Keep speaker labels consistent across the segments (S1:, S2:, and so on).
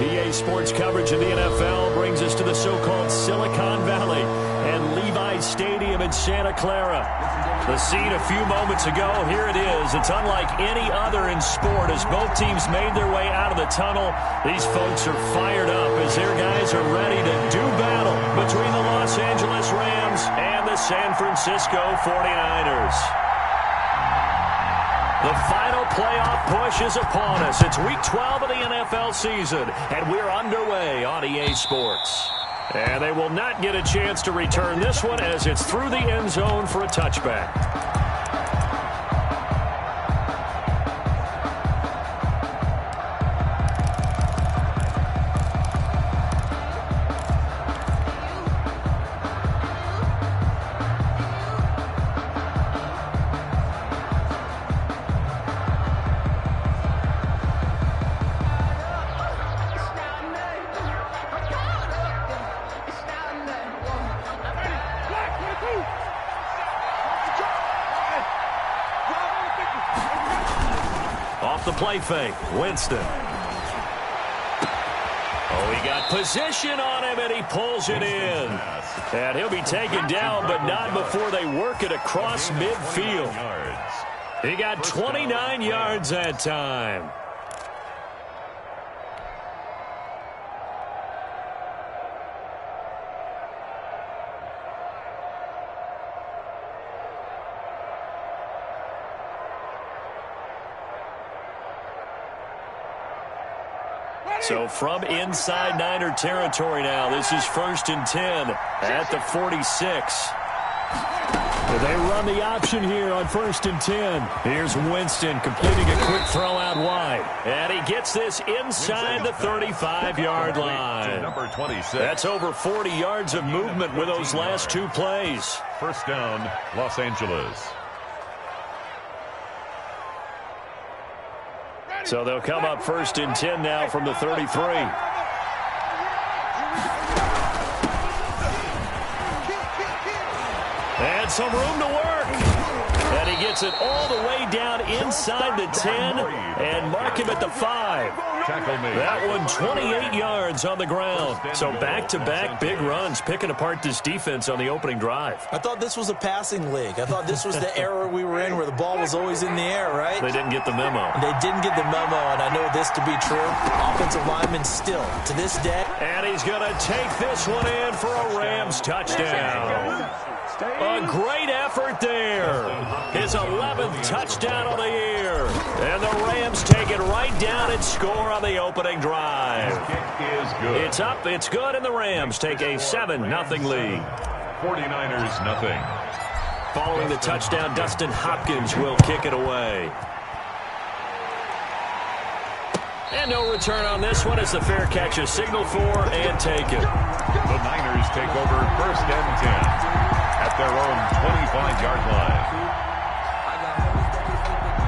S1: EA Sports coverage of the NFL brings us to the so-called Silicon Valley and Levi's Stadium in Santa Clara. The scene a few moments ago, here it is. It's unlike any other in sport as both teams made their way out of the tunnel. These folks are fired up as their guys are ready to do battle between the Los Angeles Rams and the San Francisco 49ers. The final playoff push is upon us. It's Week 12 of the NFL season, and we're underway on EA Sports. And they will not get a chance to return this one as it's through the end zone for a touchback. Off the play fake, Winston. Oh, he got position on him, and he pulls it in. And he'll be taken down, but not before they work it across midfield. He got 29 yards that time. So from inside Niner territory now, this is 1st and 10 at the 46. They run the option here on 1st and 10. Here's Winston completing a quick throw out wide. And he gets this inside the 35-yard line.
S2: Number 26.
S1: That's over 40 yards of movement with those last two plays.
S2: First down, Los Angeles.
S1: So they'll come up 1st and 10 now from the 33. And some room to work. And he gets it all the way down inside the 10 and mark him at the 5. That one 28 yards on the ground. So back-to-back big runs picking apart this defense on the opening drive.
S3: I thought this was a passing league. I thought this was the era we were in where the ball was always in the air, right?
S1: They didn't get the memo.
S3: They didn't get the memo, and I know this to be true. Offensive linemen still, to this day.
S1: And he's going to take this one in for a Rams touchdown. A great effort there. His 11th touchdown of the year. And the Rams take it right down and score on the opening drive. It's up, it's good, and the Rams take a 7-0 lead.
S2: 49ers nothing.
S1: Following the touchdown, Dustin Hopkins will kick it away. And no return on this one as the fair catch is signaled for and taken.
S2: The Niners take over 1st and 10 at their own 25-yard line.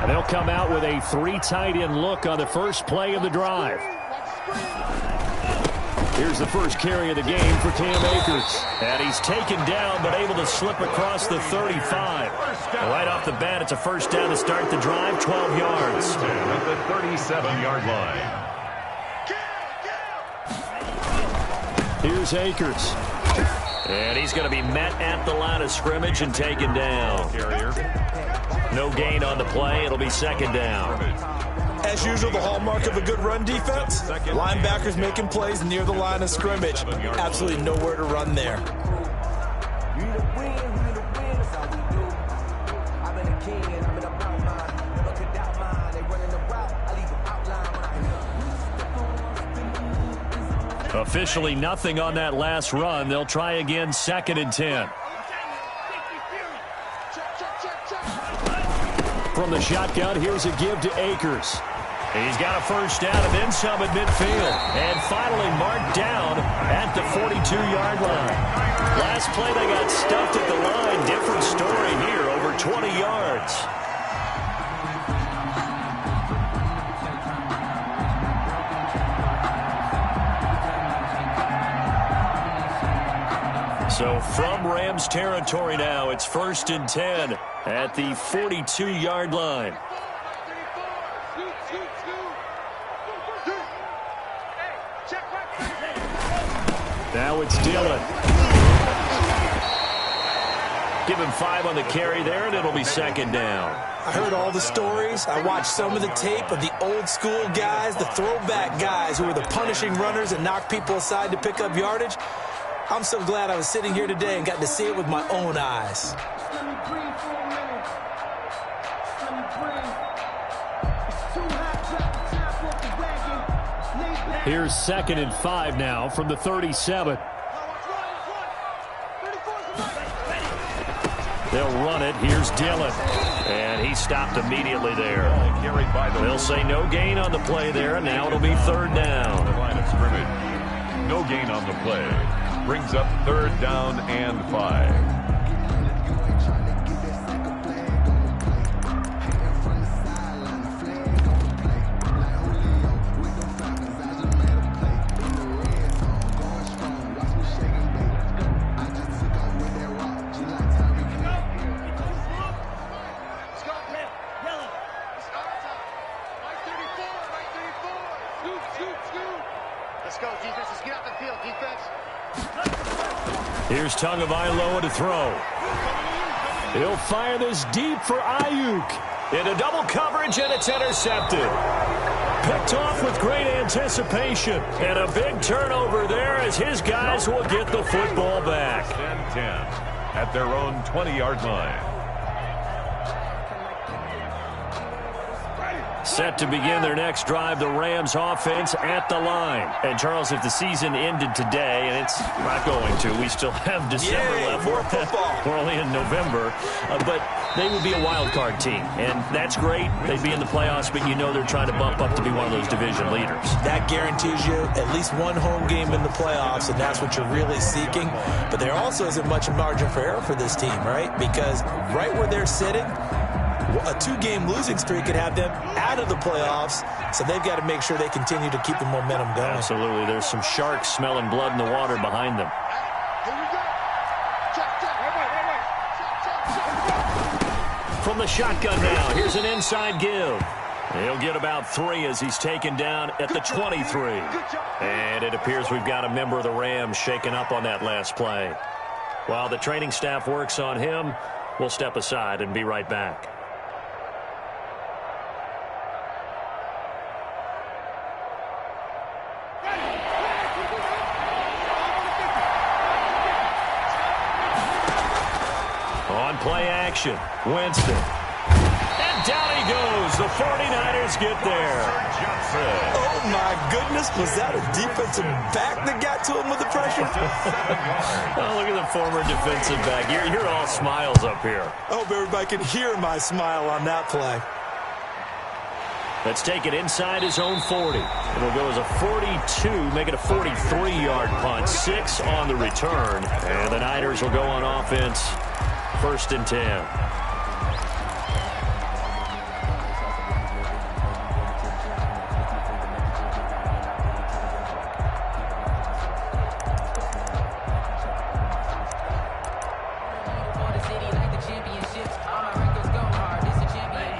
S1: And they'll come out with a 3 tight end look on the first play of the drive. Here's the first carry of the game for Cam Akers. And he's taken down but able to slip across the 35. Right off the bat, it's a first down to start the drive, 12 yards.
S2: At the 37-yard line.
S1: Here's Akers. And he's going to be met at the line of scrimmage and taken down. No gain on the play. It'll be 2nd down.
S3: As usual, the hallmark of a good run defense, linebackers making plays near the line of scrimmage. Absolutely nowhere to run there.
S1: Officially nothing on that last run. They'll try again, 2nd and 10. From the shotgun, here's a give to Akers. He's got a first down and then some at midfield. And finally marked down at the 42-yard line. Last play they got stuffed at the line. Different story here, over 20 yards. So from Rams territory now, it's 1st and 10 at the 42-yard line. Now it's Dillon. Give him 5 on the carry there, and it'll be second down.
S3: I heard all the stories. I watched some of the tape of the old school guys, the throwback guys who were the punishing runners and knocked people aside to pick up yardage. I'm so glad I was sitting here today and got to see it with my own eyes.
S1: Here's 2nd and 5 now from the 37. They'll run it. Here's Dillon. And he stopped immediately there. They'll say no gain on the play there. Now it'll be 3rd down.
S2: The line of scrimmage. No gain on the play. Brings up 3rd down and 5.
S1: Here's Tagovailoa to throw. He'll fire this deep for Ayuk. Into double coverage, and it's intercepted. Picked off with great anticipation. And a big turnover there as his guys will get the football back.
S2: 10-10 at their own 20-yard line.
S1: Set to begin their next drive, the Rams offense at the line. And, Charles, if the season ended today, and it's not going to, we still have December left.
S3: More football.
S1: We're only in November. But they would be a wild card team, and that's great. They'd be in the playoffs, but you know they're trying to bump up to be one of those division leaders. That
S3: guarantees you at least one home game in the playoffs, and that's what you're really seeking. But there also isn't much margin for error for this team, right? Because right where they're sitting, a 2-game losing streak could have them out of the playoffs, so they've got to make sure they continue to keep the momentum going.
S1: Absolutely. There's some sharks smelling blood in the water behind them. From the shotgun now, here's an inside give. He'll get about 3 as he's taken down at the 23. And it appears we've got a member of the Rams shaken up on that last play. While the training staff works on him, we'll step aside and be right back. On play action, Winston. And down he goes. The 49ers get there.
S3: Oh, my goodness. Was that a defensive back that got to him with the pressure?
S1: Oh, look at the former defensive back. You're all smiles up here.
S3: I hope everybody can hear my smile on that play.
S1: Let's take it inside his own 40. It'll go as a 42, make it a 43-yard punt. 6 on the return. And the Niners will go on offense. 1st and 10.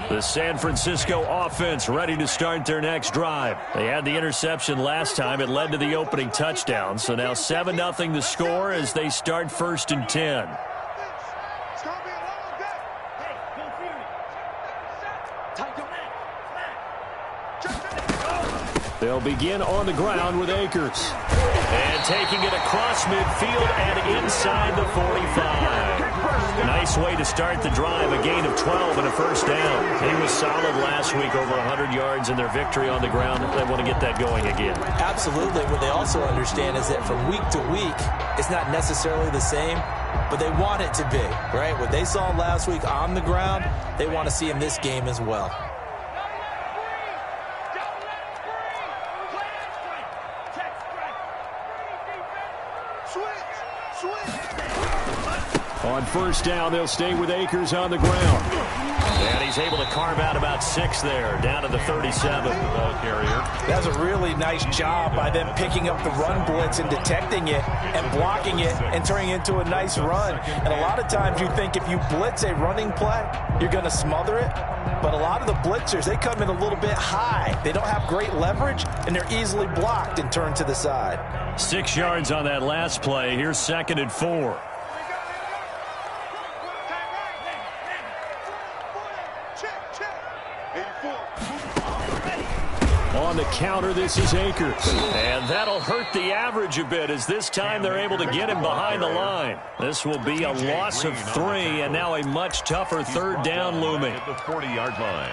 S1: The San Francisco offense ready to start their next drive. They had the interception last time. It led to the opening touchdown. So now 7-0 the score as they start 1st and 10. They'll begin on the ground with Akers. And taking it across midfield and inside the 45. Nice way to start the drive, a gain of 12 and a 1st down. He was solid last week, over 100 yards in their victory on the ground. They want to get that going again.
S3: Absolutely. What they also understand is that from week to week, it's not necessarily the same, but they want it to be, right? What they saw last week on the ground, they want to see in this game as well. On 1st down, they'll stay with Akers on the ground.
S1: And he's able to carve out about 6 there, down to the 37.
S2: Ball carrier.
S3: That's a really nice job by them picking up the run blitz and detecting it and blocking it and turning it into a nice run. And a lot of times you think if you blitz a running play, you're going to smother it. But a lot of the blitzers, they come in a little bit high. They don't have great leverage, and they're easily blocked and turned to the side.
S1: 6 yards on that last play. Here's 2nd and 4. On the counter, this is Akers. And that'll hurt the average a bit, as this time they're able to get him behind the line. This will be a loss of 3, and now a much tougher 3rd down looming.
S2: At the 40-yard line.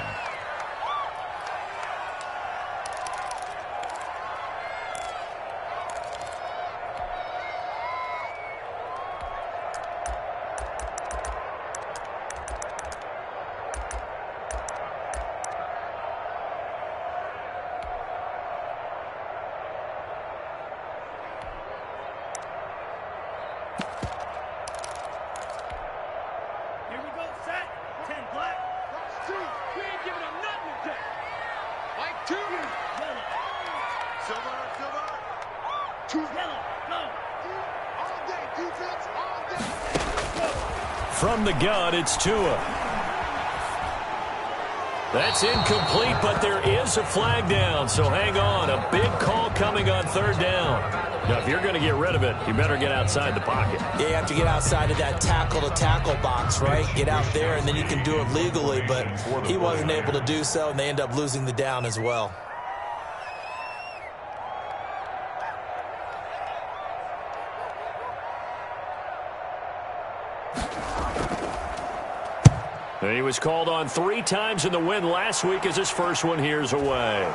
S1: From the gun, it's Tua. That's incomplete, but there is a flag down, so hang on. A big call coming on 3rd down. Now, if you're going to get rid of it, you better get outside the pocket.
S3: Yeah, you have to get outside of that tackle-to-tackle box, right? Get out there, and then you can do it legally, but he wasn't able to do so, and they end up losing the down as well.
S1: He was called on 3 times in the win last week, as his first one here's away.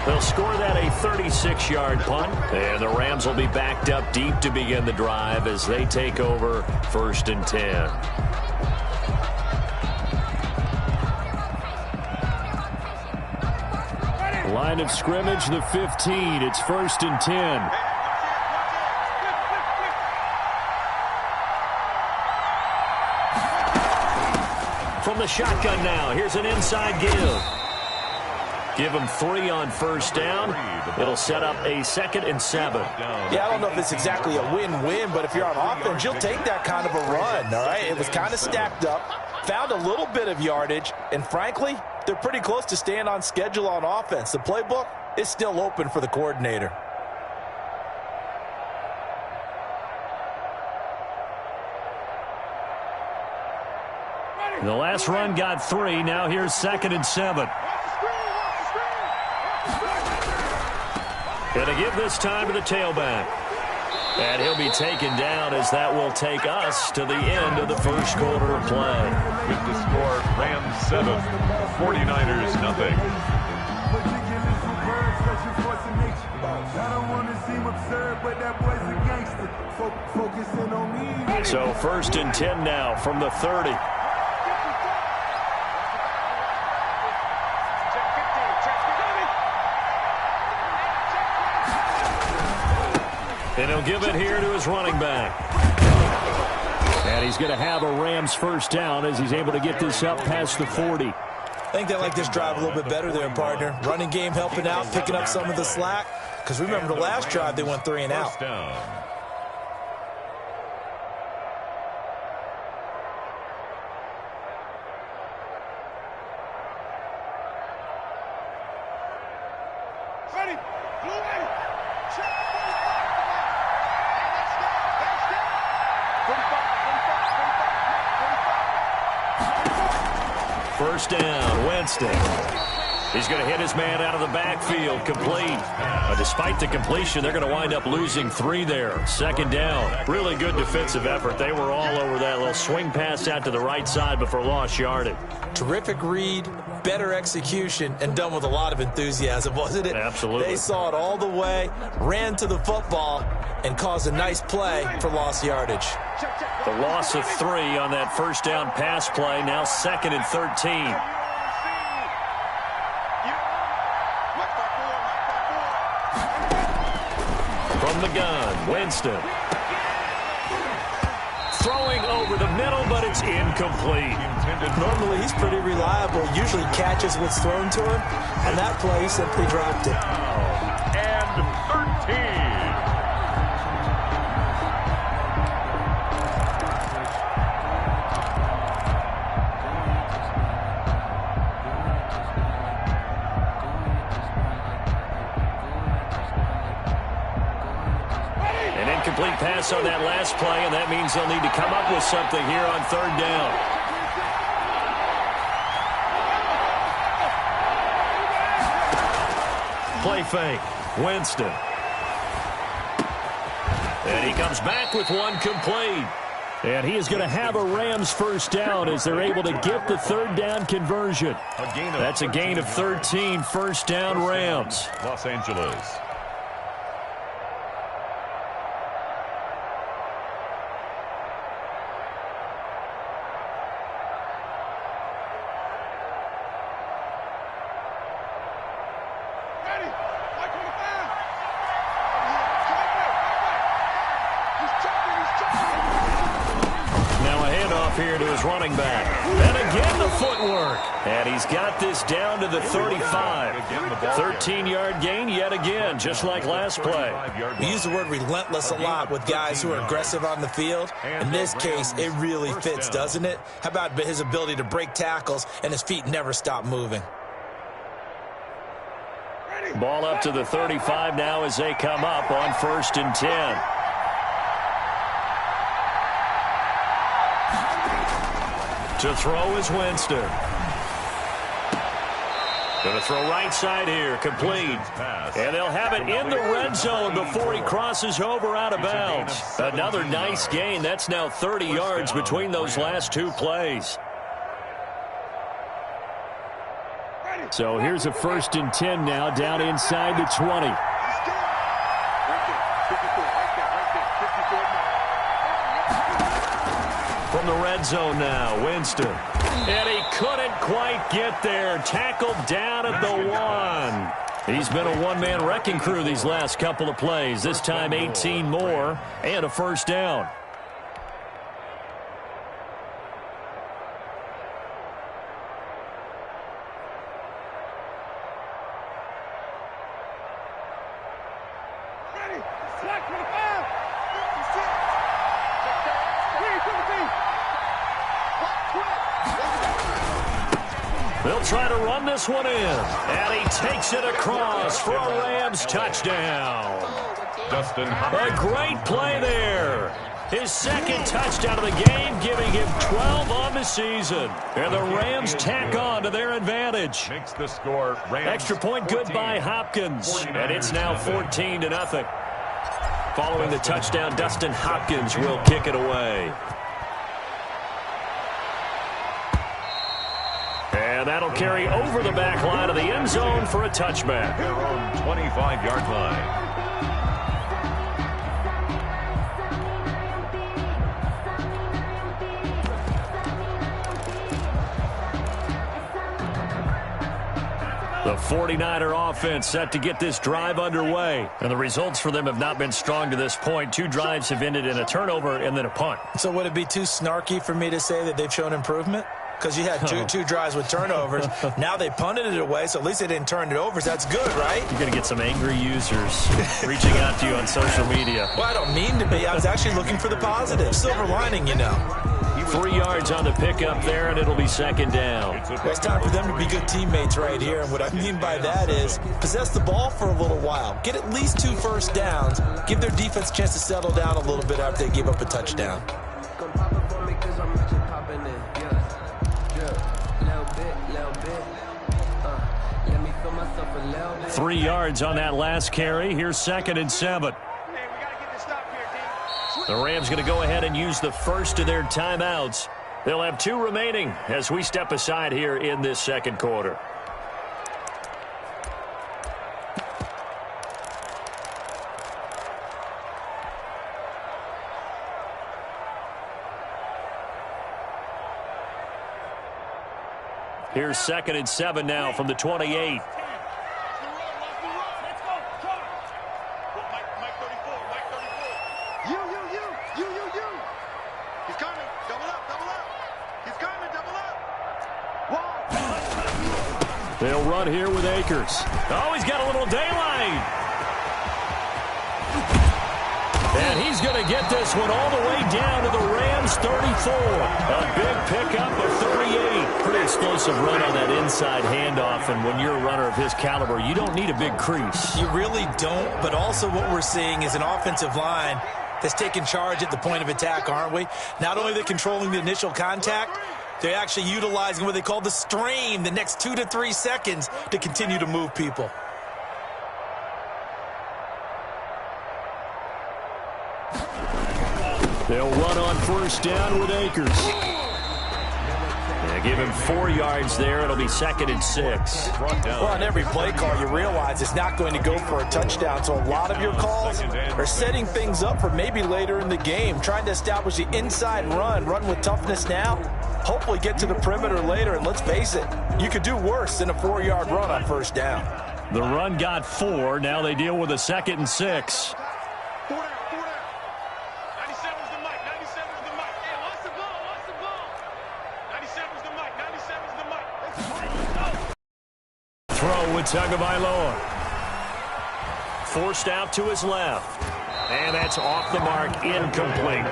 S1: They'll score that a 36-yard punt, and the Rams will be backed up deep to begin the drive as they take over 1st and 10. Line of scrimmage, the 15. It's 1st and 10. From the shotgun now, here's an inside give. Give him 3 on 1st down. It'll set up a 2nd and 7.
S3: Yeah, I don't know if it's exactly a win-win, but if you're on offense, you'll take that kind of a run, all right? It was kind of stacked up, found a little bit of yardage, and frankly, they're pretty close to staying on schedule on offense. The playbook is still open for the coordinator.
S1: The last run got 3. Now here's 2nd and 7. Going to give this time to the tailback. And he'll be taken down, as that will take us to the end of the first quarter of play.
S2: With the score, Rams 7, 49ers nothing.
S1: So 1st and 10 now from the 30. And he'll give it here to his running back. And he's going to have a Rams 1st down as he's able to get this up past the 40.
S3: I think they like this drive a little bit better there, partner. Running game helping out, picking up some of the slack. Because remember, the last drive, they went 3 and out.
S2: 1st down.
S1: First down, Winston. He's going to hit his man out of the backfield, complete. Despite the completion, they're going to wind up losing 3 there. 2nd down. Really good defensive effort. They were all over that little swing pass out to the right side before lost yardage.
S3: Terrific read, better execution, and done with a lot of enthusiasm, wasn't it?
S1: Absolutely.
S3: They saw it all the way, ran to the football, and caused a nice play for lost yardage.
S1: The loss of 3 on that 1st down pass play. Now 2nd and 13. From the gun, Winston. Throwing over the middle, but it's incomplete.
S3: Normally, he's pretty reliable. Usually catches what's thrown to him. On that play, he simply dropped it.
S2: And 13.
S1: Incomplete pass on that last play, and that means they'll need to come up with something here on third down. Play fake. Winston. And he comes back with one complete. And he is going to have a Rams first down as they're able to get the third down conversion. That's a gain of 13, first down Rams.
S2: Los Angeles.
S1: Here to his running back. And again the footwork. And he's got this down to the 35. 13-yard gain yet again, just like last play.
S3: We use the word relentless a lot with guys who are aggressive on the field. In this case, it really fits, doesn't it? How about his ability to break tackles and his feet never stop moving?
S1: Ball up to the 35 now as they come up on 1st and 10. To throw is Winston. Going to throw right side here, complete. And they'll have it in the red zone before he crosses over out of bounds. Another nice gain. That's now 30 yards between those last two plays. So here's a 1st and 10 now, down inside the 20. From the red zone now, Winston. And he couldn't quite get there. Tackled down at the 1. He's been a one-man wrecking crew these last couple of plays. This time 18 more and a first down. They'll try to run this one in. And he takes it across for a Rams touchdown. A great play there. His second touchdown of the game, giving him 12 on the season. And the Rams tack on to their advantage.
S2: Makes the score Rams
S1: extra point good
S2: 14.
S1: by Hopkins. And it's now 14-0. Following the touchdown, Dustin Hopkins will kick it away. And that'll carry over the back line of the end zone for a touchback.
S2: Their own 25-yard line.
S1: The 49er offense set to get this drive underway. And the results for them have not been strong to this point. 2 drives have ended in a turnover and then a punt.
S3: So would it be too snarky for me to say that they've shown improvement? Because you had two drives with turnovers. Now they punted it away, so at least they didn't turn it over. So that's good, right?
S1: You're going to get some angry users reaching out to you on social media.
S3: Well, I don't mean to be. I was actually looking for the positive. Silver lining, you know.
S1: 3 yards on the pickup there, and it'll be second down.
S3: Well, it's time for them to be good teammates right here. And what I mean by that is possess the ball for a little while. Get at least 2 first downs. Give their defense a chance to settle down a little bit after they give up a touchdown.
S1: 3 yards on that last carry. Here's 2nd and 7. The Rams going to go ahead and use the first of their timeouts. They'll have 2 remaining as we step aside here in this second quarter. Here's 2nd and 7 now from the 28. They'll run here with Akers. Oh, he's got a little daylight. And he's going to get this one all the way down to the Rams 34. A big pickup of 38. Pretty explosive run on that inside handoff. And when you're a runner of his caliber, you don't need a big crease.
S3: You really don't, but also what we're seeing is an offensive line that's taking charge at the point of attack, aren't we? Not only are they controlling the initial contact, they're actually utilizing what they call the strain, the next 2 to 3 seconds to continue to move people.
S1: They'll run on first down with Akers. They give him 4 yards there. It'll be 2nd and 6.
S3: Well, on every play call, you realize it's not going to go for a touchdown. So a lot of your calls are setting things up for maybe later in the game, trying to establish the inside run with toughness now, hopefully get to the perimeter later. And let's face it, you could do worse than a 4-yard run on first down.
S1: The run got 4. Now they deal with a 2nd and 6. Throw with Tagovailoa. Forced out to his left. And that's off the mark, incomplete.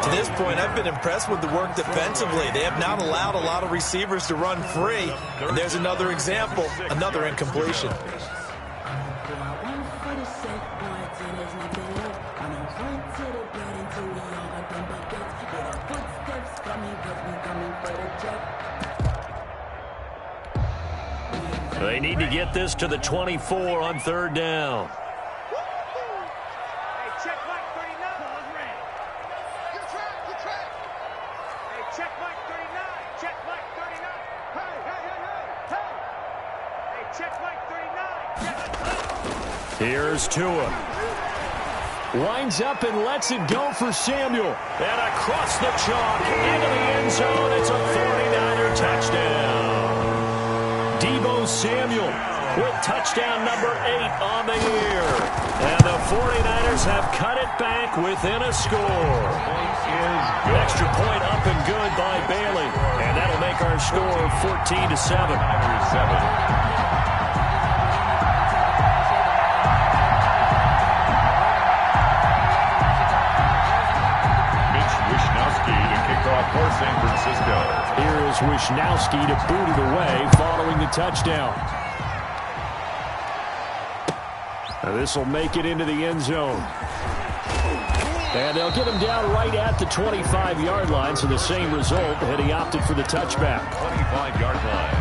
S3: To this point, I've been impressed with the work defensively. They have not allowed a lot of receivers to run free. And there's another example, another incompletion.
S1: They need to get this to the 24 on 3rd down. Here's Tua. Winds up and lets it go for Samuel. And across the chalk into the end zone. It's a 49er touchdown. Deebo Samuel with touchdown number 8 on the year. And the 49ers have cut it back within a score. Extra point up and good by Bailey. And that'll make our score 14-7.
S2: For San Francisco.
S1: Here is Wishnowski to boot it away following the touchdown. Now this will make it into the end zone. And they'll get him down right at the 25-yard line, so the same result had he opted for the touchback.
S2: 25-yard line.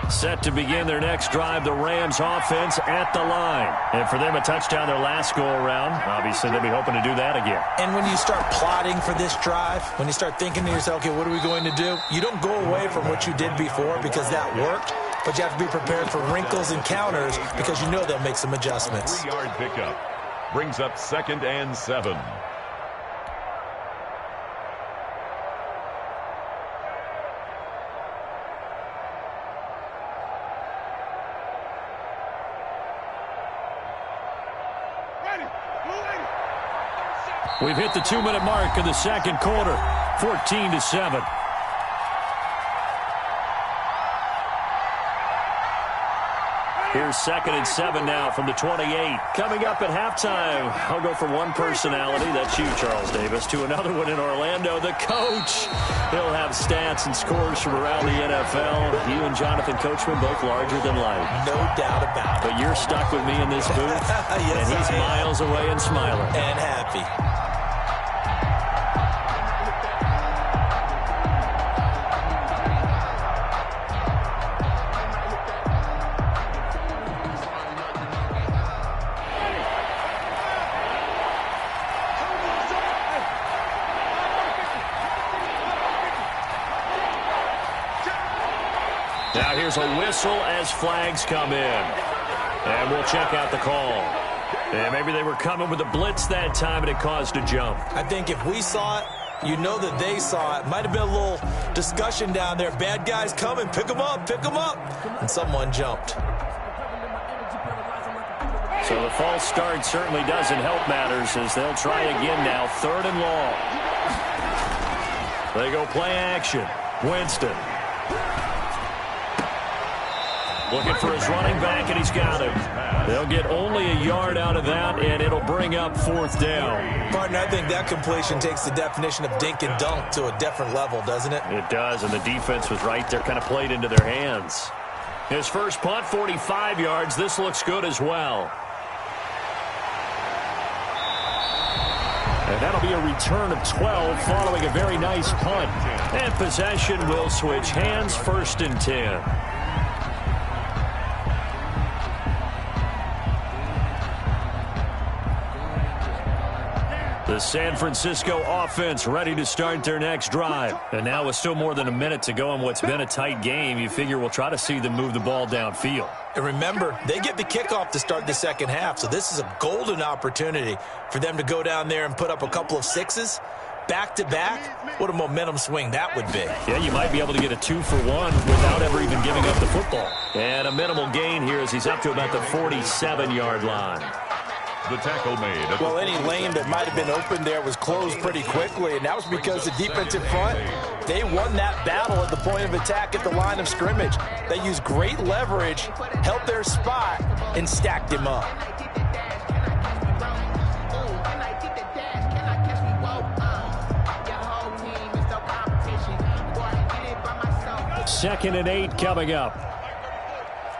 S1: Set to begin their next drive, the Rams offense at the line. And for them, a touchdown their last go-around. Obviously, they'll be hoping to do that again.
S3: And when you start plotting for this drive, when you start thinking to yourself, okay, what are we going to do? You don't go away from what you did before because that worked, but you have to be prepared for wrinkles and counters because you know they'll make some adjustments.
S2: 3-yard pickup brings up 2nd and 7.
S1: We've hit the 2-minute mark of the second quarter, 14-7. Here's 2nd and 7 now from the 28. Coming up at halftime, I'll go from one personality, that's you, Charles Davis, to another one in Orlando, the coach. He'll have stats and scores from around the NFL. You and Jonathan Coachman, both larger than life.
S3: No doubt about it.
S1: But you're stuck with me in this booth,
S3: yes,
S1: and he's miles away and smiling.
S3: And happy.
S1: Now here's a whistle as flags come in. And we'll check out the call. And maybe they were coming with a blitz that time and it caused a jump.
S3: I think if we saw it, you know that they saw it. Might have been a little discussion down there. Bad guys coming, pick them up, pick them up. And someone jumped.
S1: So the false start certainly doesn't help matters as they'll try again now. 3rd and long. They go play action. Winston. Looking for his running back, and he's got him. They'll get only a yard out of that, and it'll bring up 4th down.
S3: Partner, I think that completion takes the definition of dink and dunk to a different level, doesn't it?
S1: It does, and the defense was right there, kind of played into their hands. His first punt, 45 yards. This looks good as well. And that'll be a return of 12 following a very nice punt. And possession will switch hands, 1st and 10. The San Francisco offense ready to start their next drive. And now with still more than a minute to go in what's been a tight game, you figure we'll try to see them move the ball downfield.
S3: And remember, they get the kickoff to start the second half, so this is a golden opportunity for them to go down there and put up a couple of sixes. Back-to-back, what a momentum swing that would be.
S1: Yeah, you might be able to get a 2-for-1 without ever even giving up the football. And a minimal gain here as he's up to about the 47-yard line.
S2: The tackle made.
S3: Well, any lane that might have been open there was closed pretty quickly, and that was because the defensive front, they won that battle at the point of attack at the line of scrimmage. They used great leverage, held their spot, and stacked him up.
S1: 2nd and 8 coming up.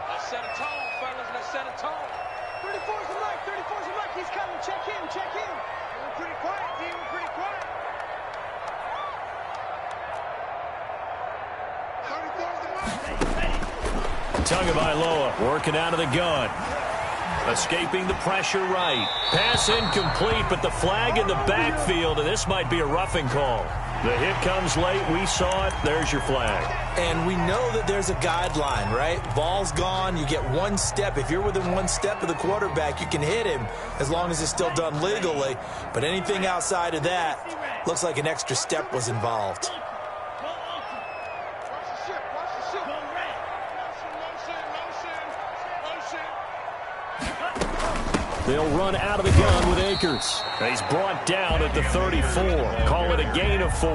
S4: Let's set a tone, fellas. Let's set a tone. 34's the mic. 34's the mic. He's coming. Check in. Check in. We're pretty quiet, team. We're pretty quiet. 34's the mic.
S1: Tagovailoa working out of the gun. Escaping the pressure right. Pass incomplete, but the flag in the backfield, and this might be a roughing call. The hit comes late. We saw it. There's your flag.
S3: And we know that there's a guideline, right? Ball's gone. You get 1 step. If you're within 1 step of the quarterback, you can hit him as long as it's still done legally. But anything outside of that, looks like an extra step was involved.
S1: They'll run out of the gun with Akers. He's brought down at the 34. Call it a gain of 4.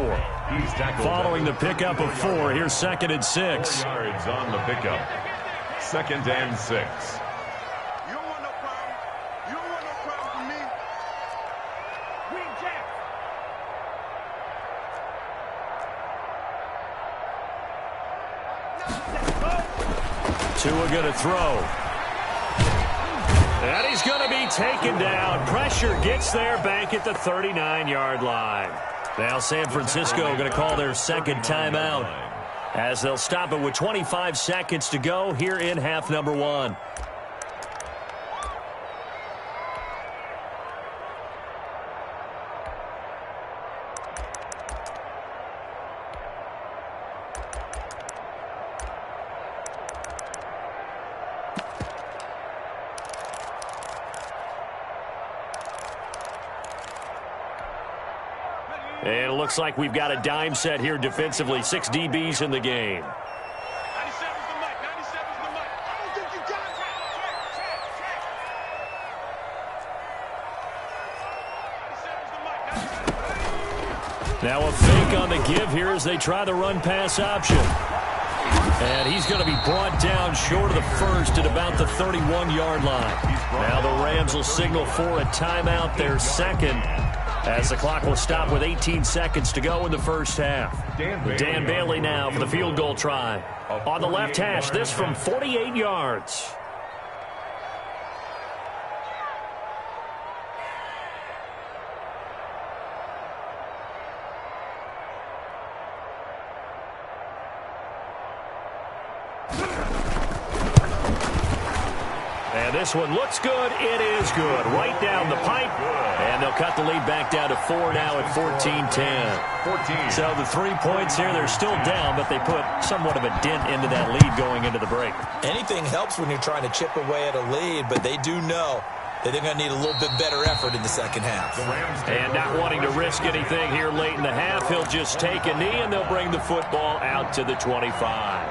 S1: Following the pickup of 4, here's 2nd and 6.
S2: 4 yards on the pickup. 2nd and 6.
S4: You don't want no problem. You don't want no problem with me. Green Jack.
S1: Tua going to throw. And he's going to be taken down. Pressure gets there back at the 39-yard line. Now San Francisco going to call their 2nd timeout as they'll stop it with 25 seconds to go here in half number 1. And it looks like we've got a dime set here defensively. 6 DBs in the game.
S4: 97's the mic. 97's the mic. I don't think you got it. 97's the mic.
S1: Now a fake on the give here as they try the run-pass option. And he's going to be brought down short of the first at about the 31-yard line. Now the Rams will signal for a timeout, their 2nd. As the clock will stop with 18 seconds to go in the first half. Dan Bailey now for the field goal try. On the left hash, this from 48 yards. And this one looks good. It is good. Right down the pipe. And they'll cut the lead back down to 4 now at 14-10. So the 3 points here, they're still down, but they put somewhat of a dent into that lead going into the break.
S3: Anything helps when you're trying to chip away at a lead, but they do know that they're going to need a little bit better effort in the second half.
S1: And not wanting to risk anything here late in the half, he'll just take a knee, and they'll bring the football out to the 25.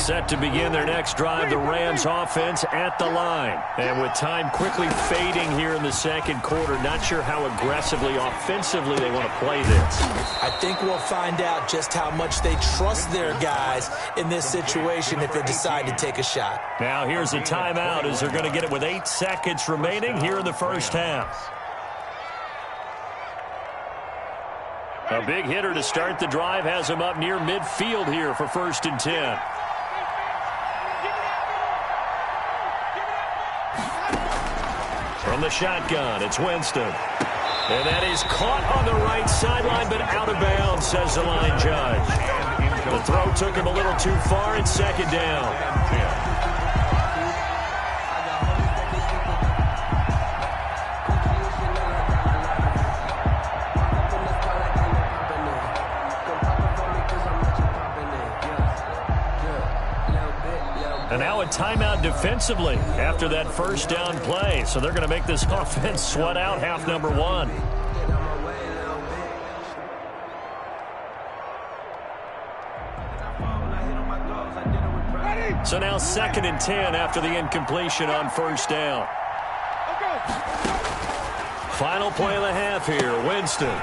S1: Set to begin their next drive, the Rams offense at the line. And with time quickly fading here in the second quarter, not sure how aggressively, offensively they want to play this.
S3: I think we'll find out just how much they trust their guys in this situation if they decide to take a shot.
S1: Now here's a timeout as they're going to get it with 8 seconds remaining here in the first half. A big hitter to start the drive has him up near midfield here for 1st and 10. From the shotgun, it's Winston. And that is caught on the right sideline, but out of bounds, says the line judge. The throw took him a little too far, and 2nd down. And now a timeout defensively after that first down play. So they're going to make this offense sweat out half number 1. So now 2nd and 10 after the incompletion on first down. Final play of the half here, Winston.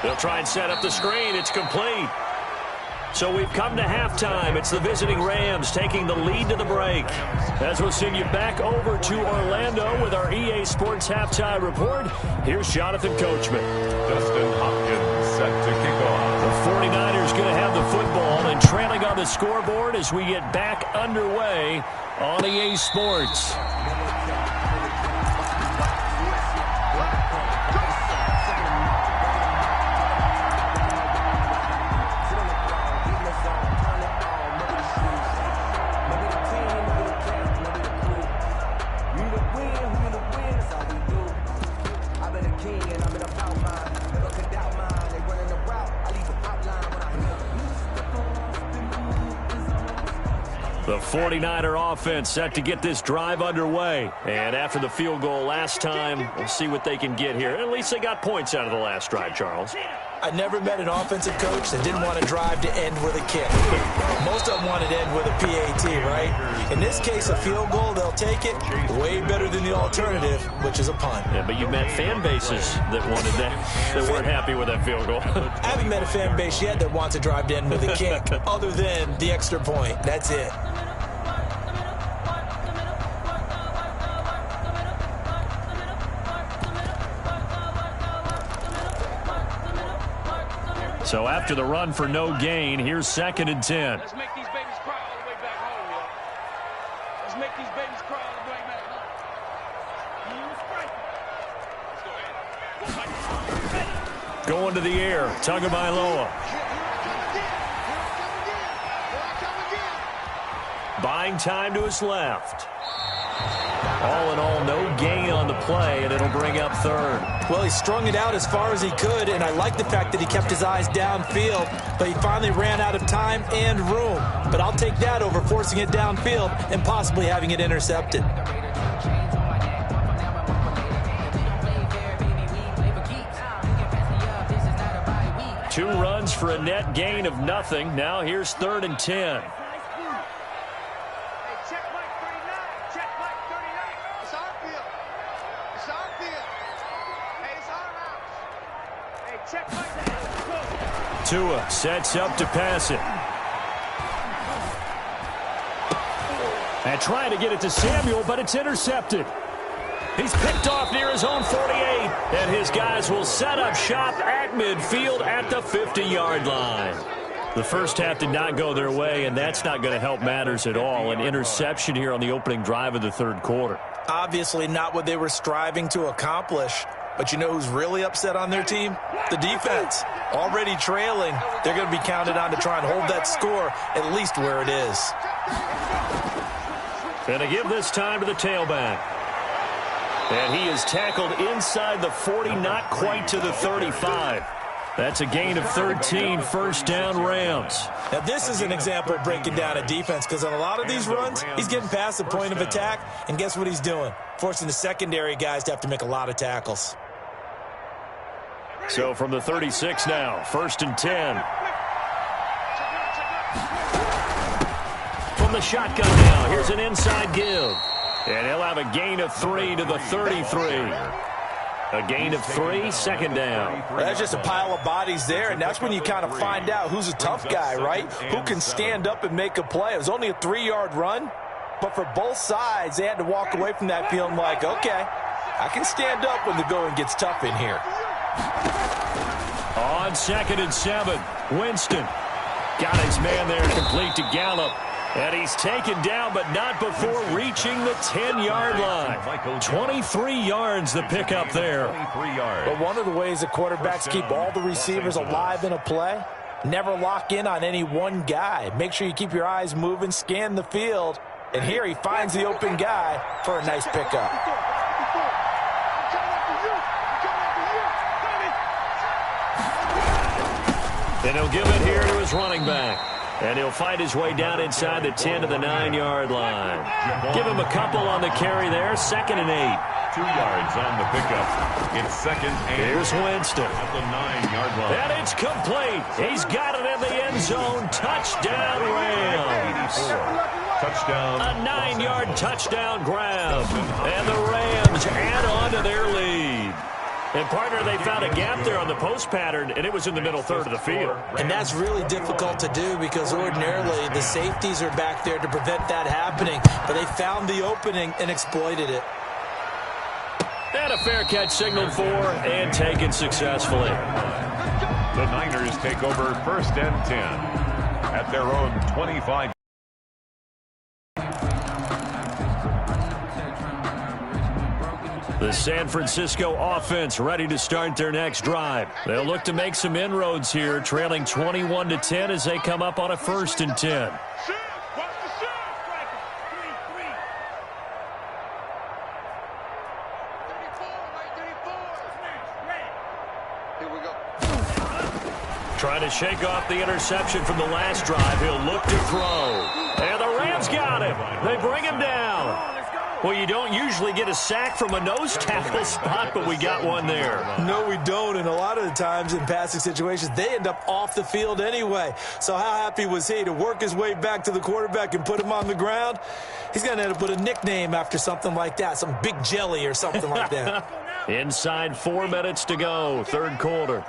S1: They'll try and set up the screen. It's complete. So we've come to halftime. It's the visiting Rams taking the lead to the break. As we'll send you back over to Orlando with our EA Sports Halftime Report, here's Jonathan Coachman.
S2: Justin Hopkins set to kick off.
S1: The 49ers going to have the football and trailing on the scoreboard as we get back underway on EA Sports. The 49er offense set to get this drive underway. And after the field goal last time, we'll see what they can get here. At least they got points out of the last drive, Charles.
S3: I never met an offensive coach that didn't want to drive to end with a kick. Most of them wanted to end with a PAT, right? In this case, a field goal, they'll take it. Way better than the alternative, which is a punt.
S1: Yeah, but you met fan bases that wanted that, that weren't happy with that field goal.
S3: I haven't met a fan base yet that wants to drive to end with a kick, other than the extra point. That's it.
S1: So after the run for no gain, here's 2nd and 10.
S4: Let's make these babies cry all the way back home, yo. Let's make these babies cry all the way back home.
S1: Going to the air, Tagovailoa. Buying time to his left. All in all, no gain on the play, and it'll bring up 3rd.
S3: Well, he strung it out as far as he could, and I like the fact that he kept his eyes downfield, but he finally ran out of time and room. But I'll take that over forcing it downfield and possibly having it intercepted.
S1: Two runs for a net gain of nothing. Now here's 3rd and 10. Tua sets up to pass it. And trying to get it to Samuel, but it's intercepted. He's picked off near his own 48, and his guys will set up shop at midfield at the 50-yard line. The first half did not go their way, and that's not going to help matters at all. An interception here on the opening drive of the 3rd quarter.
S3: Obviously not what they were striving to accomplish. But you know who's really upset on their team? The defense. Already trailing, they're going to be counted on to try and hold that score at least where it is.
S1: And to give this time to the tailback. And he is tackled inside the 40, not quite to the 35. That's a gain of 13, 1st down Rams.
S3: Now this is an example of breaking down a defense, because on a lot of these runs, he's getting past the point of attack, and guess what he's doing? Forcing the secondary guys to have to make a lot of tackles.
S1: So from the 36 now, 1st and 10. the shotgun now. Here's an inside give. And he'll have a gain of 3 to the 33. A gain of 3, second down.
S3: That's just a pile of bodies there, and that's when you kind of find out who's a tough guy, right? Who can stand up and make a play. It was only a 3-yard run, but for both sides, they had to walk away from that feeling like, okay, I can stand up when the going gets tough in here.
S1: On 2nd and 7, Winston got his man there complete to Gallup. And he's taken down, but not before reaching the 10-yard line. 23 yards the pickup there.
S3: But one of the ways the quarterbacks keep all the receivers alive in a play, never lock in on any one guy. Make sure you keep your eyes moving, scan the field. And here he finds the open guy for a nice pickup.
S1: And he'll give it here to his running back. And he'll find his way down inside the 10 to the 9-yard line. Give him a couple on the carry there. 2nd and 8.
S2: 2 yards on the pickup. It's 2nd and 8.
S1: Here's Winston.
S2: At the 9-yard line.
S1: And it's complete. He's got it in the end zone. Touchdown Rams.
S2: Touchdown.
S1: A 9-yard touchdown grab. And the Rams add on to their lead. And, partner, they found a gap there on the post pattern, and it was in the middle third of the field.
S3: And that's really difficult to do because ordinarily the safeties are back there to prevent that happening. But they found the opening and exploited it.
S1: And a fair catch signaled for and taken successfully.
S2: The Niners take over 1st and 10 at their own 25.
S1: The San Francisco offense ready to start their next drive. They'll look to make some inroads here, trailing 21-10 as they come up on a 1st and 10. Trying to shake off the interception from the last drive. He'll look to throw. And the Rams got him. They bring him down. Well, you don't usually get a sack from a nose tackle spot, but we got one there.
S3: No, we don't, and a lot of the times in passing situations, they end up off the field anyway. So how happy was he to work his way back to the quarterback and put him on the ground? He's going to end up with a nickname after something like that, some Big Jelly or something like that.
S1: Inside 4 minutes to go, 3rd quarter.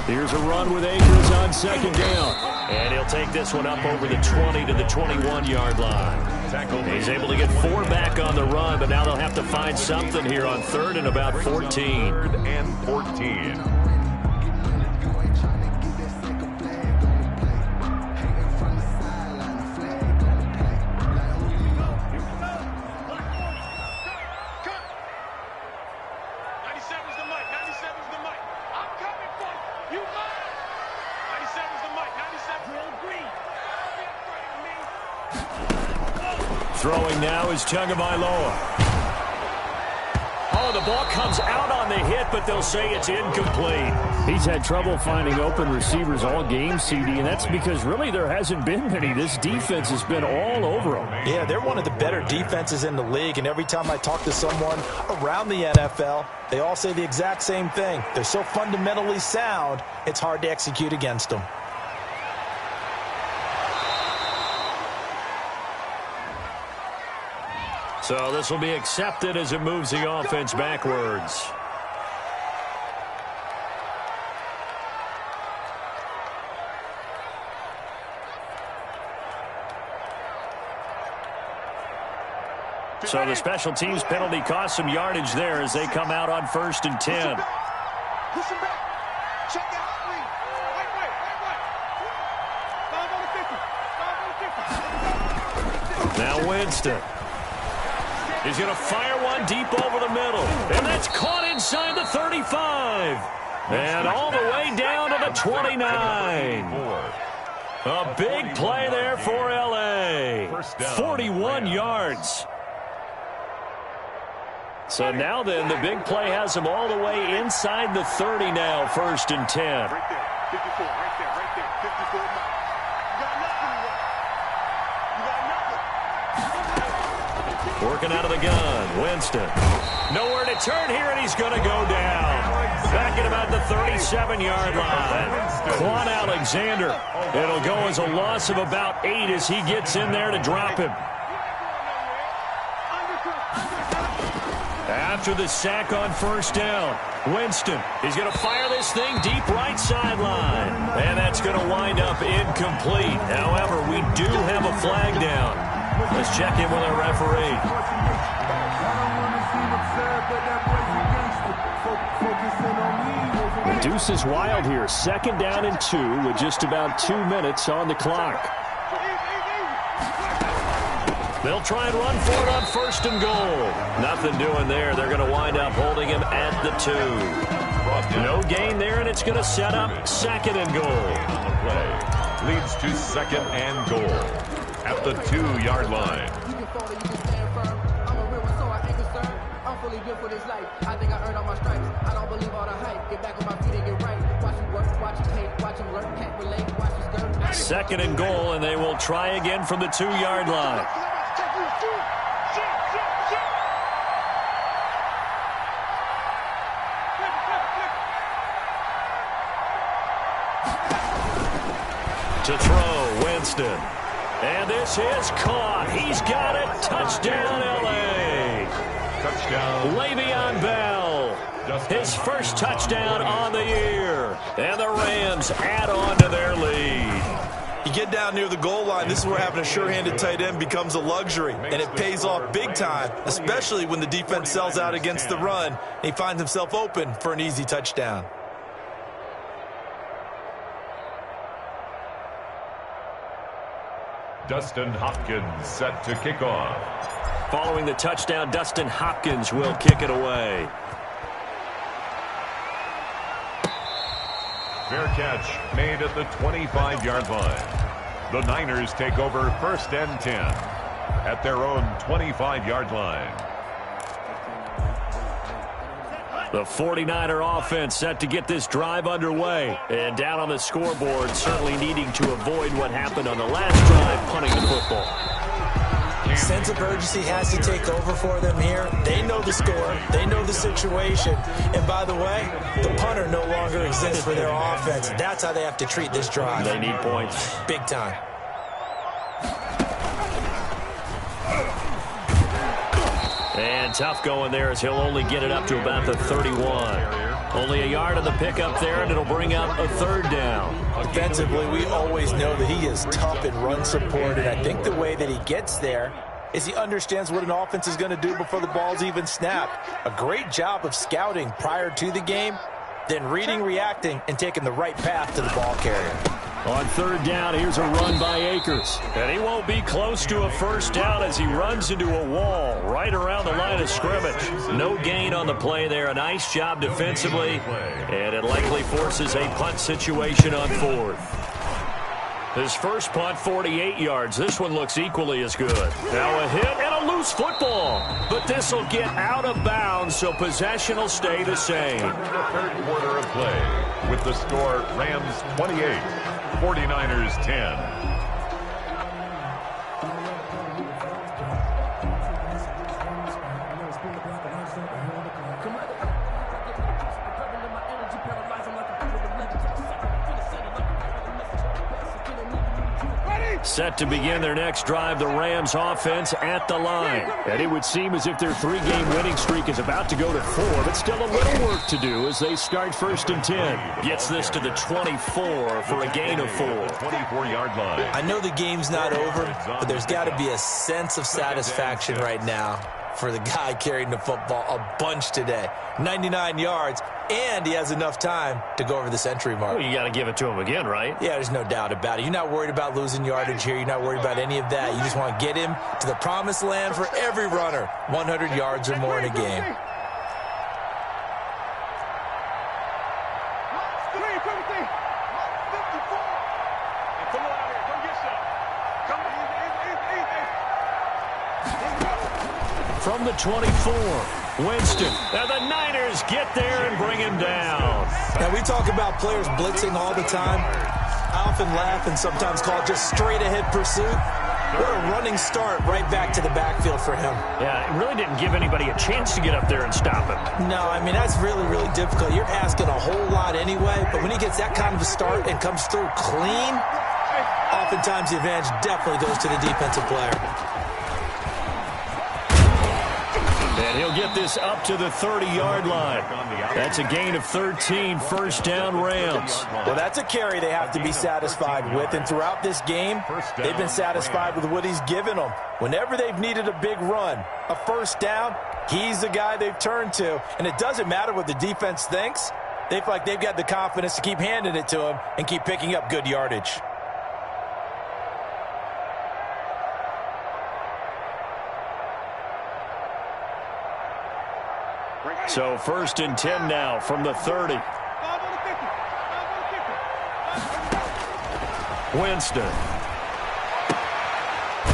S1: Here's a run with Akers on 2nd down. And he'll take this one up over the 20 to the 21-yard line. He's able to get 4 back on the run, but now they'll have to find something here on 3rd and about 14.
S2: 3rd and 14.
S1: Throwing now is Tagovailoa. Oh, the ball comes out on the hit, but they'll say it's incomplete.
S5: He's had trouble finding open receivers all game, CD, and that's because really there hasn't been many. This defense has been all over them.
S3: Yeah, they're one of the better defenses in the league, and every time I talk to someone around the NFL, they all say the exact same thing. They're so fundamentally sound, it's hard to execute against them.
S1: So this will be accepted as it moves the offense backwards. So the special teams penalty cost some yardage there as they come out on 1st and 10. Now Winston. He's going to fire one deep over the middle. And that's caught inside the 35. And all the way down to the 29. A big play there for L.A. 41 yards. So now then, the big play has them all the way inside the 30 now, 1st and 10.
S4: Right there, 54, right there, 54. You got nothing. You got nothing.
S1: Working out of the gun. Winston. Nowhere to turn here, and he's going to go down. Back at about the 37-yard line. Quan Alexander. It'll go as a loss of about 8 as he gets in there to drop him. After the sack on first down, Winston, he's going to fire this thing deep right sideline. And that's going to wind up incomplete. However, we do have a flag down. Let's check in with our referee.
S5: Deuce is wild here. 2nd down and 2 with just about 2 minutes on the clock. They'll try and run for it on 1st and goal. Nothing doing there. They're going to wind up holding him at the 2. No gain there, and it's going to set up 2nd and goal.
S2: Leads to 2nd and goal at the 2-yard line.
S1: Second and goal, and they will try again from the 2-yard line. To throw, Winston. And this is caught. He's got it. Touchdown, L.A.
S2: Touchdown.
S1: Le'Veon Bell. His first touchdown on the year. And the Rams add on to their lead.
S3: You get down near the goal line, this is where having a sure-handed tight end becomes a luxury, and it pays off big time, especially when the defense sells out against the run, and he finds himself open for an easy touchdown.
S2: Dustin Hopkins set to kick off.
S1: Following the touchdown, Dustin Hopkins will kick it away.
S2: Fair catch made at the 25-yard line. The Niners take over 1st and 10 at their own 25-yard line.
S1: The 49er offense set to get this drive underway. And down on the scoreboard, certainly needing to avoid what happened on the last drive, punting the football.
S3: Sense of urgency has to take over for them here. They know the score. They know the situation. And by the way, the punter no longer exists for their offense. That's how they have to treat this drive.
S1: They need points.
S3: Big time.
S1: And tough going there as he'll only get it up to about the 31. Only a yard on the pickup there, and it'll bring up a 3rd down.
S3: Defensively, we always know that he is tough in run support, and I think the way that he gets there is he understands what an offense is going to do before the ball's even snapped. A great job of scouting prior to the game, then reading, reacting, and taking the right path to the ball carrier.
S1: On 3rd down, here's a run by Akers. And he won't be close to a 1st down as he runs into a wall right around the line of scrimmage. No gain on the play there. A nice job defensively. And it likely forces a punt situation on 4th. His first punt, 48 yards. This one looks equally as good. Now a hit and a loose football. But this will get out of bounds, so possession will stay the same.
S2: The 3rd quarter of play with the score Rams 28, 49ers 10.
S1: Set to begin their next drive, the Rams offense at the line. And it would seem as if their 3-game winning streak is about to go to 4, but still a little work to do as they start 1st and 10. Gets this to the 24 for a gain of 4.
S2: 24-yard line.
S3: I know the game's not over, but there's got to be a sense of satisfaction right now for the guy carrying the football a bunch today. 99 yards, and he has enough time to go over the century mark.
S1: Well, you got to give it to him again, right?
S3: Yeah, there's no doubt about it. You're not worried about losing yardage here. You're not worried about any of that. You just want to get him to the promised land for every runner. 100 yards or more in a game.
S1: From the 24, Winston. Now the Niners get there and bring him down.
S3: Now we talk about players blitzing all the time. I often laugh and sometimes call it just straight ahead pursuit. What a running start right back to the backfield for him.
S1: Yeah, it really didn't give anybody a chance to get up there and stop him.
S3: No, I mean, that's really, really difficult. You're asking a whole lot anyway, but when he gets that kind of a start and comes through clean, oftentimes the advantage definitely goes to the defensive player.
S1: And he'll get this up to the 30-yard line. That's a gain of 13, first down Rams.
S3: Well, that's a carry they have to be satisfied with, and throughout this game, they've been satisfied with what he's given them. Whenever they've needed a big run, a first down, he's the guy they've turned to, and it doesn't matter what the defense thinks. They feel like they've got the confidence to keep handing it to him and keep picking up good yardage.
S1: So first and 10 now from the 30. Winston.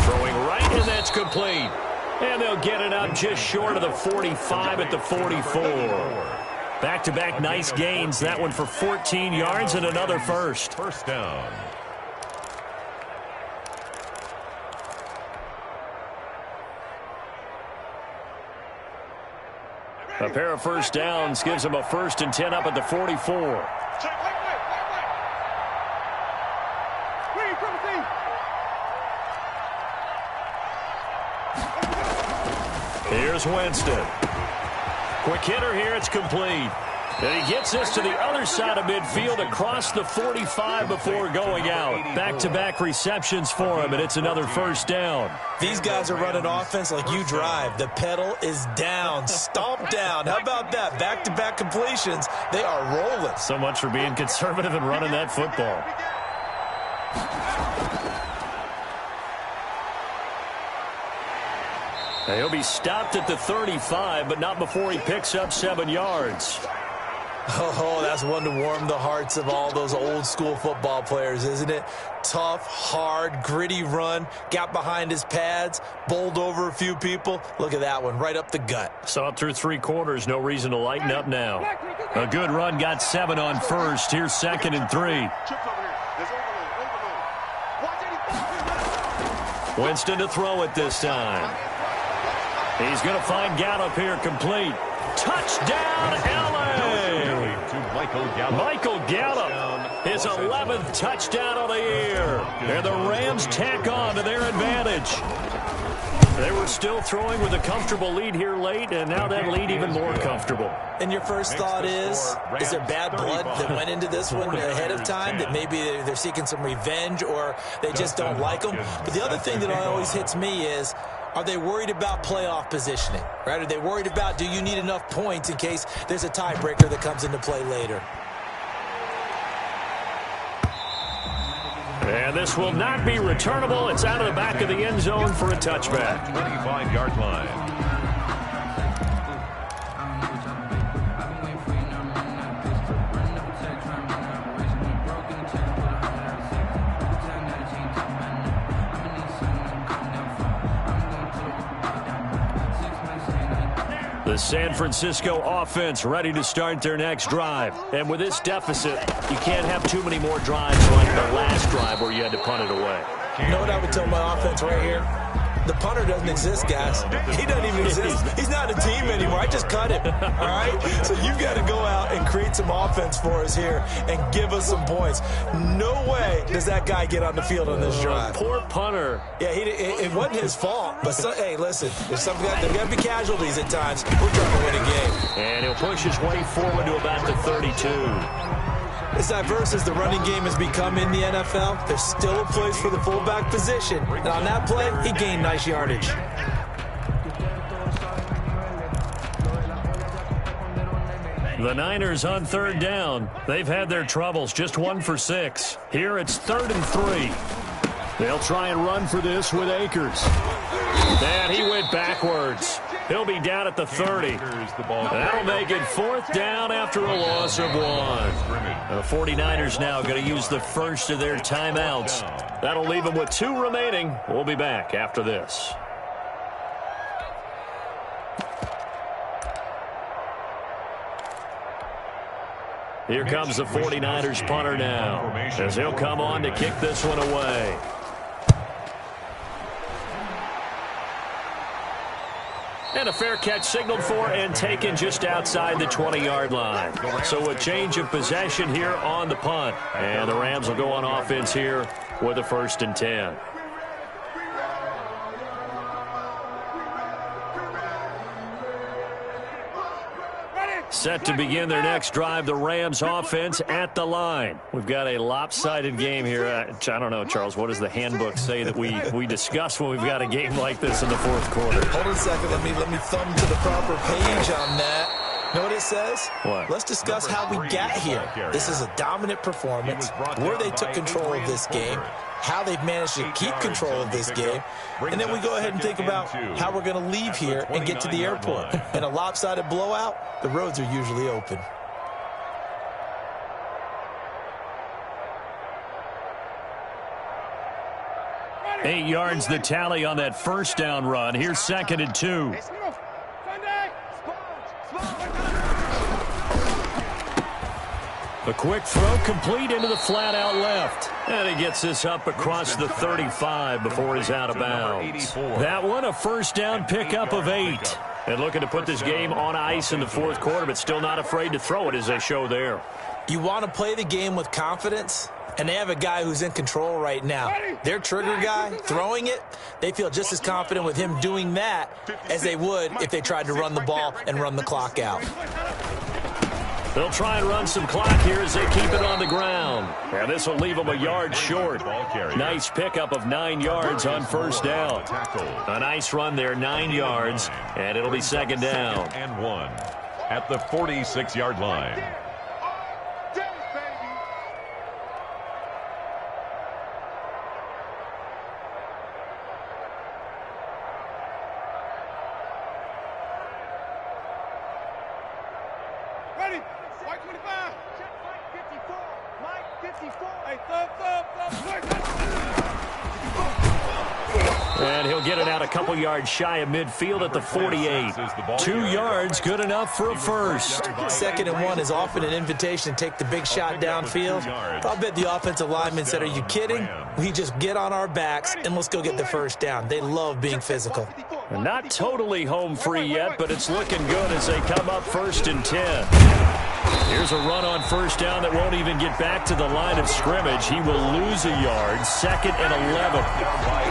S1: Throwing right, and that's complete. And they'll get it up just short of the 45 at the 44. Back-to-back nice gains. That one for 14 yards and another first.
S2: First down.
S1: A pair of first downs gives them a first and 10 up at the 44. Here's Winston. Quick hitter here, it's complete. And he gets this to the other side of midfield across the 45 before going out. Back-to-back receptions for him, and it's another first down.
S3: These guys are running offense like you drive. The pedal is down, stomp down. How about that? Back-to-back completions. They are rolling.
S1: So much for being conservative and running that football. Now he'll be stopped at the 35, but not before he picks up 7 yards.
S3: Oh, that's one to warm the hearts of all those old school football players, isn't it? Tough, hard, gritty run, got behind his pads, bowled over a few people. Look at that one, right up the gut.
S1: Saw it through 3 quarters, no reason to lighten up now. A good run, got 7 on first. Here's 2nd and 3. Winston to throw it this time. He's going to find Gallup here, complete. Touchdown, LA! Michael Gallup, his 11th touchdown of the year. And the Rams tack on to their advantage. They were still throwing with a comfortable lead here late, and now that lead even more comfortable.
S3: And your first thought is there bad blood that went into this one ahead of time, that maybe they're seeking some revenge or they just don't like them? But the other thing that always hits me is, are they worried about playoff positioning, right? Are they worried about, do you need enough points in case there's a tiebreaker that comes into play later?
S1: And this will not be returnable. It's out of the back of the end zone for a touchback.
S2: 25-yard line.
S1: The San Francisco offense ready to start their next drive. And with this deficit, you can't have too many more drives like the last drive where you had to punt it away.
S3: You know what I would tell my offense right here? The punter doesn't exist, guys. He doesn't even exist. He's not a team anymore. I just cut him, all right? So you've got to go out and create some offense for us here and give us some points. No way does that guy get on the field on this drive.
S1: Poor punter.
S3: Yeah, it wasn't his fault. But, hey, listen, there's got to be casualties at times. We're trying to win a game.
S1: And he'll push his way forward to about the 32.
S3: As diverse as the running game has become in the NFL, there's still a place for the fullback position. And on that play, he gained nice yardage.
S1: The Niners on 3rd down. They've had their troubles, just 1 for 6. Here it's 3rd and 3. They'll try and run for this with Akers. And he went backwards. He'll be down at the 30. That'll make it 4th down after a loss of 1. The 49ers now going to use the first of their timeouts. That'll leave them with 2 remaining. We'll be back after this. Here comes the 49ers punter now, as he'll come on to kick this one away. And a fair catch signaled for and taken just outside the 20-yard line. So a change of possession here on the punt. And the Rams will go on offense here with a 1st and 10. Set to begin their next drive, the Rams offense at the line. We've got a lopsided game here. I don't know, Charles, what does the handbook say that we discuss when we've got a game like this in the 4th quarter?
S3: Hold on a second. Let me thumb to the proper page on that. Know what it says?
S1: What?
S3: Let's discuss how we got here. This is a dominant performance, where they took control of this game, how they've managed to keep control of this game, and then we go ahead and think about how we're going to leave here and get to the airport. In a lopsided blowout, the roads are usually open.
S1: Eight yards the tally on that 1st down run. Here's 2nd and 2. A quick throw complete into the flat out left. And he gets this up across the 35 before he's out of bounds. That one, a 1st down pickup of 8. And looking to put this game on ice in the 4th quarter, but still not afraid to throw it as they show there.
S3: You want to play the game with confidence, and they have a guy who's in control right now. Their trigger guy, throwing it, they feel just as confident with him doing that as they would if they tried to run the ball and run the clock out.
S1: They'll try and run some clock here as they keep it on the ground. And this will leave them a yard short. Nice pickup of 9 yards on 1st down. A nice run there, 9 yards, and it'll be 2nd down.
S2: And 1 at the 46-yard line.
S4: Ready? White 25. Check Mike 54. Mike 54. Hey,
S1: And he'll get it out a couple yards shy of midfield at the 48. 2 yards, good enough for a 1st.
S3: 2nd and 1 is often an invitation to take the big shot downfield. I'll bet the offensive lineman said, are you kidding? We just get on our backs and let's go get the 1st down. They love being physical.
S1: And not totally home free yet, but it's looking good as they come up 1st and 10. Here's a run on 1st down that won't even get back to the line of scrimmage. He will lose a yard, 2nd and 11.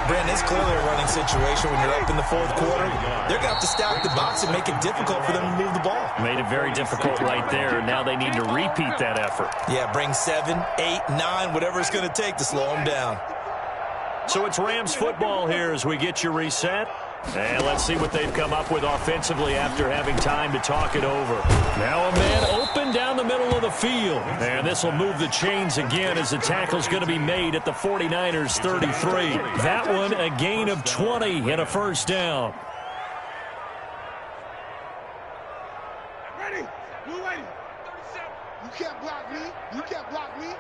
S3: Brandon, it's clearly a running situation when you're up in the 4th quarter. They're going to have to stack the box and make it difficult for them to move the ball.
S1: Made it very difficult right there. Now they need to repeat that effort.
S3: Yeah, bring 7, 8, 9, whatever it's going to take to slow them down.
S1: So it's Rams football here as we get you reset. And let's see what they've come up with offensively after having time to talk it over. Now a man open down the middle of the field. And this will move the chains again as the tackle's going to be made at the 49ers 33. That one a gain of 20 and a 1st down.
S4: Ready? You ready? 37. You can't block me. You can't block me.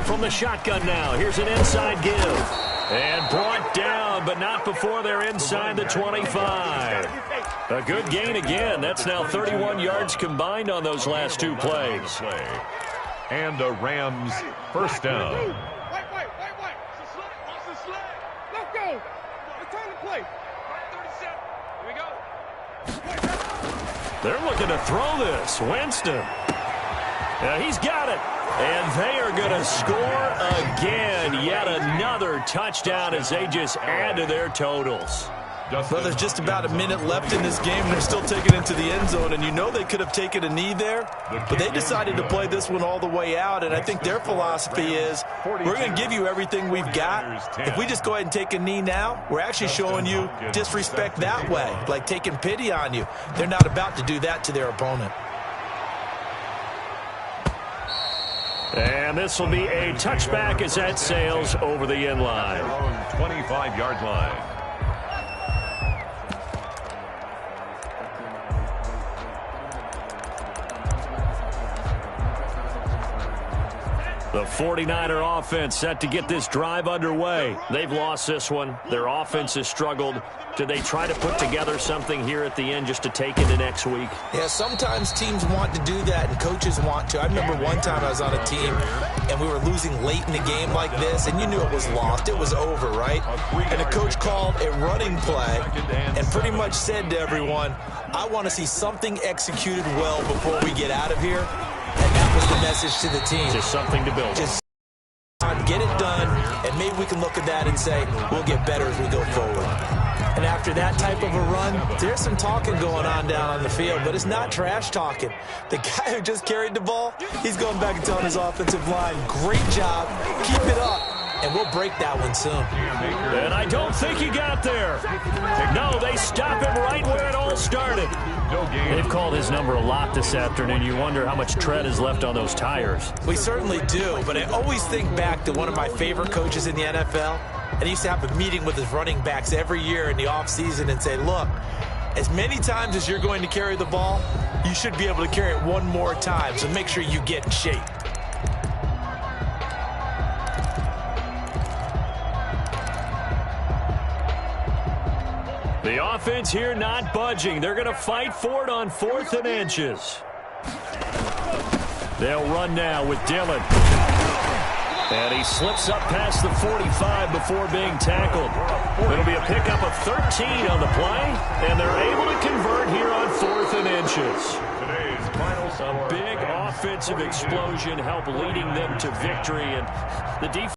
S1: From the shotgun now, here's an inside give. And brought down, but not before they're inside the 25. A good gain again. That's now 31 yards combined on those last 2 plays.
S2: And a Rams 1st down.
S4: Wait. Watch the slide. Let's go. Return the play. 37. Here we go.
S1: They're looking to throw this. Winston. He's got it. And they are going to score again. Yet another touchdown as they just add to their totals.
S3: Well, there's just about a minute left in this game, and they're still taking it into the end zone. And you know they could have taken a knee there, but they decided to play this one all the way out. And I think their philosophy is, we're going to give you everything we've got. If we just go ahead and take a knee now, we're actually showing you disrespect that way, like taking pity on you. They're not about to do that to their opponent.
S1: And this will be a touchback as that sails over the end line.
S2: 25-yard line.
S1: The 49er offense set to get this drive underway. They've lost this one. Their offense has struggled. Do they try to put together something here at the end just to take into next week?
S3: Yeah, sometimes teams want to do that and coaches want to. I remember one time I was on a team and we were losing late in the game like this, and you knew it was lost. It was over, right? And the coach called a running play and pretty much said to everyone, I want to see something executed well before we get out of here. And that was the message to the team.
S1: Just something to build.
S3: Just get it done, and maybe we can look at that and say, we'll get better as we go forward. And after that type of a run, there's some talking going on down on the field, but it's not trash talking. The guy who just carried the ball, he's going back and telling his offensive line, great job, keep it up, and we'll break that one soon.
S1: And I don't think he got there. No, they stop him right where it all started. They've called his number a lot this afternoon. You wonder how much tread is left on those tires.
S3: We certainly do, but I always think back to one of my favorite coaches in the NFL. And he used to have a meeting with his running backs every year in the offseason and say, look, as many times as you're going to carry the ball, you should be able to carry it one more time, so make sure you get in shape.
S1: The offense here not budging. They're going to fight for it on 4th and inches. They'll run now with Dillon. And he slips up past the 45 before being tackled. It'll be a pickup of 13 on the play, and they're able to convert here on 4th and inches. A big offensive explosion helped leading them to victory, and the defense